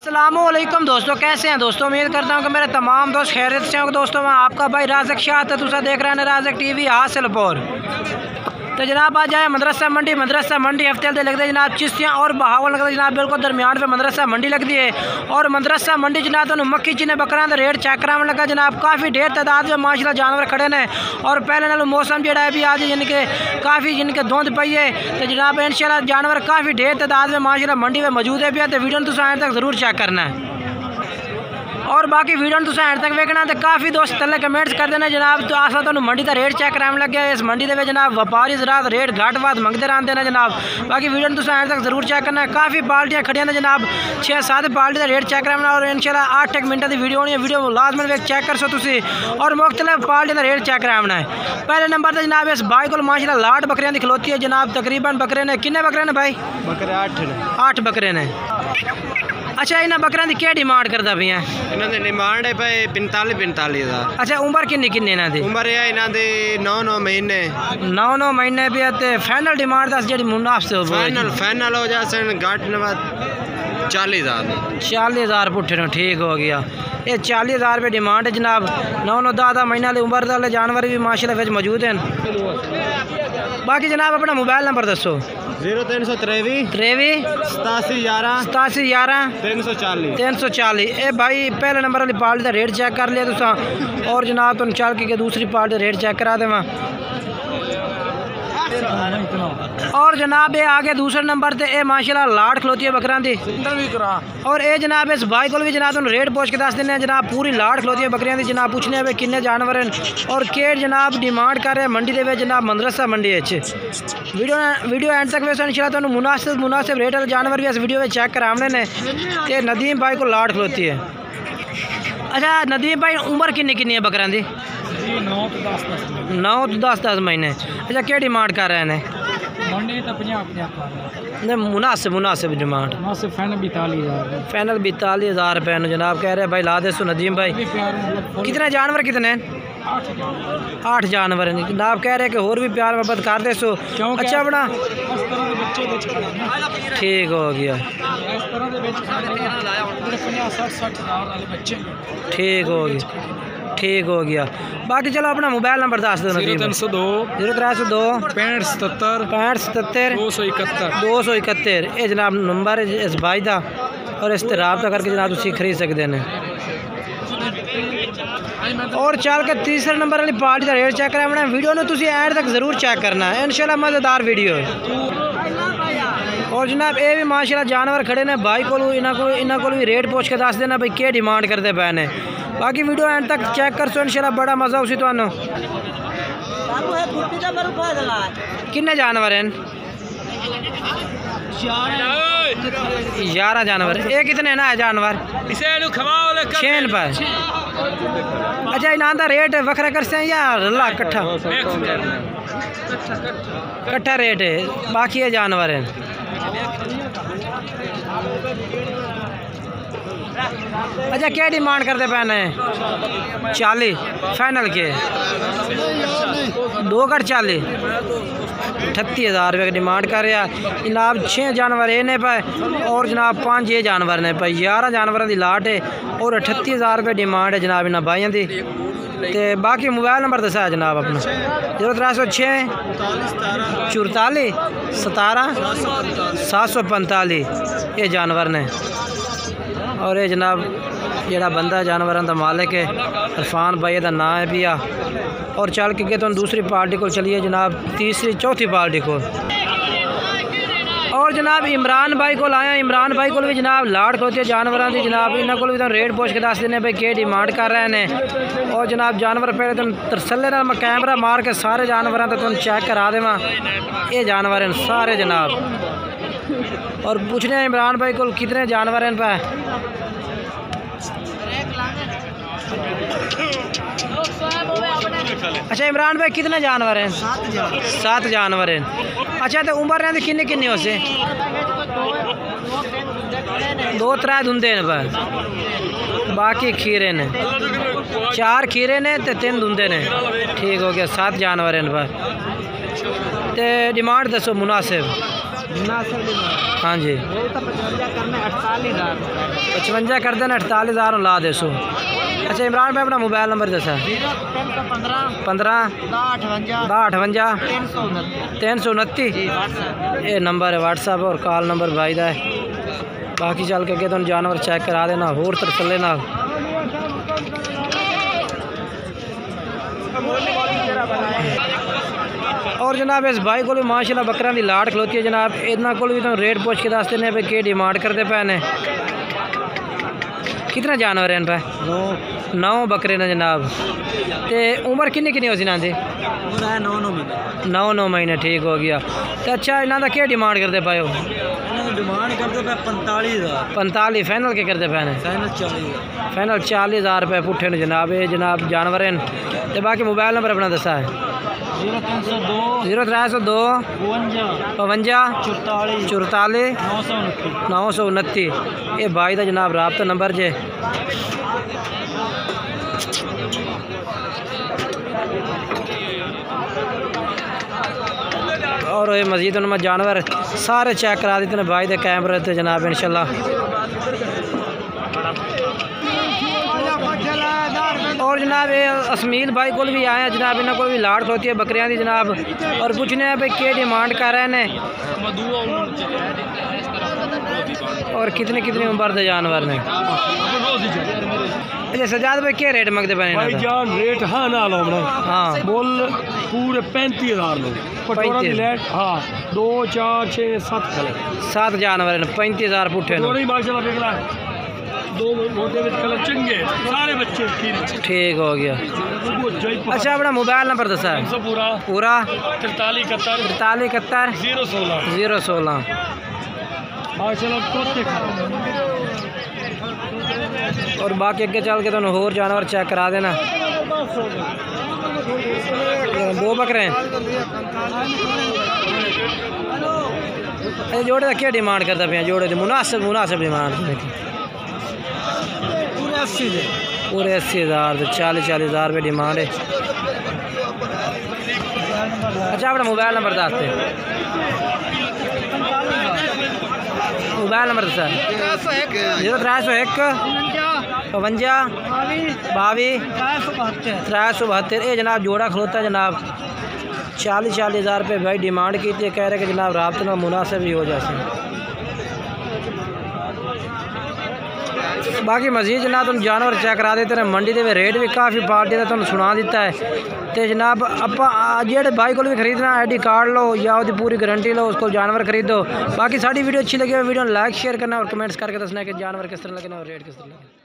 अस्सलामुअलैकुम दोस्तों, कैसे हैं दोस्तों। उम्मीद करता हूं कि मेरे तमाम दोस्त खैरियत से होंगे। दोस्तों मैं आपका भाई राज़क शाह था, तुसा देख रहे हैं राज़क टीवी हासिलपुर। तो जनाब आज आए मदरसा मंडी हफ्ते लगते जनाब चिश्तियाँ और बहावल लगता जनाब बिल्कुल दरमियान पे मदरसा मंडी लगती है। और मदरसा मंडी जनाब तो मक्खी चिन्ह बकरा का रेट चेक कराने लगा जनाब। काफ़ी ढेर तादाद में माशाल्लाह जानवर खड़े ने और पहले नालों मौसम जो है भी आज जिनके काफ़ी जिनके धुंध पई है। तो जनाब इंशाल्लाह जानवर काफ़ी ढेर तादाद में माशाल्लाह मंडी में मौजूद है भी। तो वीडियो तुम एंड तक जरूर चेक करना है और बाकी वीडियो तुम एंड तक वेखना। तो काफ़ी दोस्त थले कमेंट्स कर देना जनाब। तो आसा तो मंडी का रेट चेक कराने लगे इस मंडी के जनाब व्यापारी जरात रेट घट वाद मंगते रहते हैं जनाब। बाकी वीडियो तुम एंड तक जरूर चेक करना है। काफ़ी पार्टियाँ खड़िया ने जनाब, 6-7 पार्टी का रेट चेक कराना और इंशाल्लाह 8 मिनट की वीडियो होनी है। वीडियो लाजमन वेख चेक कर सो तुम और मुख्तलिफ पार्टी का रेट चेक कराना है। पहले नंबर पर जनाब इस भाई को माशाल्लाह लाट बकरियाँ की खलोती है जनाब। तकरीबन बकरे ने किन्ने बकरे ने भाई? बकरे 8 बकरे ने। अच्छा इन्हें बकरियां की क्या डिमांड करता पे? इन्हों की डिमांड है भाई 45 हज़ार। अच्छा उम्र किन्नी किन्नी इन्हों की? उम्र है इन्हों की 9 महीने। 9 महीने भी है। फाइनल डिमांड दस जी मुनाफे फाइनल हो जाए घट 40,000 पुट्ठे नो। ठीक हो गया। ये 40,000 रुपये डिमांड है जनाब। 9-10 महीने वाले उम्र वाले जानवर भी माशाल्लाह मौजूद हैं। बाकी जनाब अपना मोबाइल नंबर दसो। 0323 87 11 340। ए भाई पहले नंबर वाली पार्टी का रेट चेक कर लिया तुसा और जनाब तुम चल के दूसरी पार्टी का रेट चेक करा देवा। और जनाब ये आगे दूसरे नंबर ते ए माशाल्लाह लाट खलोती है बकरां दी। और ये जनाब इस भाई को भी जनाब तुम रेट पूछ के दस देने जनाब। पूरी लाट खलोती है बकरियां दी जनाब। पूछने पे किन्ने जानवर हैं और केड़ जनाब डिमांड कर रहे हैं मंडी दे जनाब मदरसा मंडी वीडियो एंड तक वैसे इंशाल्लाह तुम मुनासिब रेट वाले जानवर भी इस वीडियो में चेक कराने ने। ते नदीम भाई को लाट खलोती है। अच्छा नदीम भाई उम्र किन्नी है बकरां दी? 9 तो 10 महीने। अच्छा क्या डिमांड कर रहे हैं? मुनासिब डिमांड फाइनल 42,000 रुपये जनाब कह रहे भाई ला दे। सो नदीम भाई कितने जानवर कितने हैं? 8 जानवर हैं जनाब। कह रहे कि और भी प्यार मोहब्बत कर दे सो। अच्छा अपना ठीक हो गया। ठीक हो गया। बाकी चलो अपना मोबाइल नंबर दस दो। 0302 65 77 271। ये जनाब नंबर है इस भाई का और इस रब्ता करके जनाब तुम खरीद सकते हैं। और चल के तीसरे नंबर वाली पार्टी का रेट चेक कराना। वीडियो में तुम एंड तक जरूर चेक करना है इंशाल्लाह मज़ेदार वीडियो है। और जनाब ये भी माशाल्लाह जानवर खड़े ने भाई को इन्हों को भी रेट पूछ के दस देना भाई क्या डिमांड करते पे ने। बाकी वीडियो एंड तक चेक कर सो इंशाल्लाह बड़ा मज़ा उसी तो। किन्ने जानवर हैं? 11 जानवर। ये कितने ना है जानवर? 6 पर। अच्छा इन्हों का रेट वखरा कर से या रला कट्ठा रेट है? बाकी ये जानवर हैं। अच्छा क्या डिमांड करते पैने? 40 फाइनल के 2 कट 40 38,000 रुपये की डिमांड कर रहा जनाब। 6 जानवर ये पे और जनाब 5 ये जानवर ने पे। 11 जानवरों की लाट है और 38,000 रुपये डिमांड है जनाब इन्होंने भाइयों की। तो बाकी मोबाइल नंबर दसा है जनाब अपना 0306 44 17 745। ये जानवर ने और ये जनाब जेड़ा बंदा जानवरों का मालिक है इरफान भाई का नाम है पिया। और चल के तुम दूसरी पार्टी को चलिए जनाब चौथी पार्टी को। और जनाब इमरान भाई को आया। इमरान भाई को भी जनाब लाट खलोती है जानवरों की जनाब। इन्होंने को भी तुम रेट पूछ के दस देने भाई क्या डिमांड कर रहे हैं। और जनाब जानवर पहले तुम तरसले ना मैं कैमरा मार के सारे जानवरों का तुम चेक करा देवा। ये जानवर हैं सारे जनाब। और पूछने हैं इमरान भाई को कितने जानवर हैं पे? अच्छा इमरान भाई कितने जानवर हैं? 7 जानवर हैं। अच्छा तो उम्र है किन्नी किन्नी हो से? 2-3 धुंधे ने पर। बाकी खीरे ने 4 खीरे ने तो 3 धुंधे ने। ठीक हो गया। 7 जानवर हैं पर। तो डिमांड दसो मुनासिब। हाँ जी 55 कर देना 48,000 ला दे सो। अच्छा इमरान भाई अपना मोबाइल नंबर दसा 15 58 329 ये नंबर है व्हाट्सएप और कॉल नंबर भाई का है। बाकी चल के तुम जानवर चेक करा देना होर तरसले ना। और जनाब इस भाई को भी माशाल्लाह बकरा की लाट खलोती है जनाब। इतना को भी तुम रेट पूछ के दस देने पे के डिमांड करते पे ने। कितने जानवर हैं इन पे? 9 बकरे ने जनाब। ते उम्र किन्नी किन्नी हो सी ना दी? 9 महीने ठीक हो गया। तो अच्छा इन्हों का क्या डिमांड करते पाए हो? डिमांड करते पे 45 फैनल के करते पे ने? फैनल 40,000 रुपये पुट्ठे ने जनाब। ये जनाब जानवर हैं। तो बाकी मोबाइल नंबर अपना दसा है 0302 52 44 929। ये भाई का जनाब राब्ता नंबर जे। और ये मजीद उनमें जानवर सारे चेक करा देते हैं भाई के कैमरे थे जनाब इंशाल्लाह। और जनाब ये असमील भाई को भी आए हैं जनाब। इन्होंने को भी लाड़ खलोती है बकरियां दी जनाब। और पूछने हैं भाई क्या डिमांड कर रहे हैं और कितनी कितनी उम्र के जानवर ने? अच्छा सजाद भाई क्या रेट मंगते पे? जान रेट हाँ ना लो हाँ बोल पूरे 35,000 लोग। हाँ 2 4 6 7 जानवर 35,000 पुट्ठे सारे बच्चे ठीक हो गया। अच्छा अपना मोबाइल नंबर दसा है पूरा 43 71 016। और बाकी अगे चल के तुम होर जानवर चेक करा देना। 2 बकरे हैं। जोड़े का क्या डिमांड करता पे? जोड़े की मुनासिब डिमांड पूरे 80,000 40,000 रुपये डिमांड है। अच्छा अपना मोबाइल नंबर दसते मोबाइल नंबर दसा 0301 52 22 372। ये जनाब जोड़ा खलोता जनाब 40,000 रुपये भाई डिमांड की थी। कह रहे कि जनाब राब्ते में मुनासिब ही हो जाते। बाकी मजीद जनाब तुम जानवर चेक करा देते हैं। मंडी के रेट भी काफ़ी पार्टी का तुम सुना दिता है। तो जनाब आप जेडे भाई को भी खरीदना ID कार्ड लो या उसकी पूरी गारंटी लो उसको जानवर खरीदो। बाकी साड़ी वीडियो अच्छी लगी वीडियो लाइक शेयर करना और कमेंट्स करके दसना कि जानवर किस तरह लगना और रेट किस तरह लगना।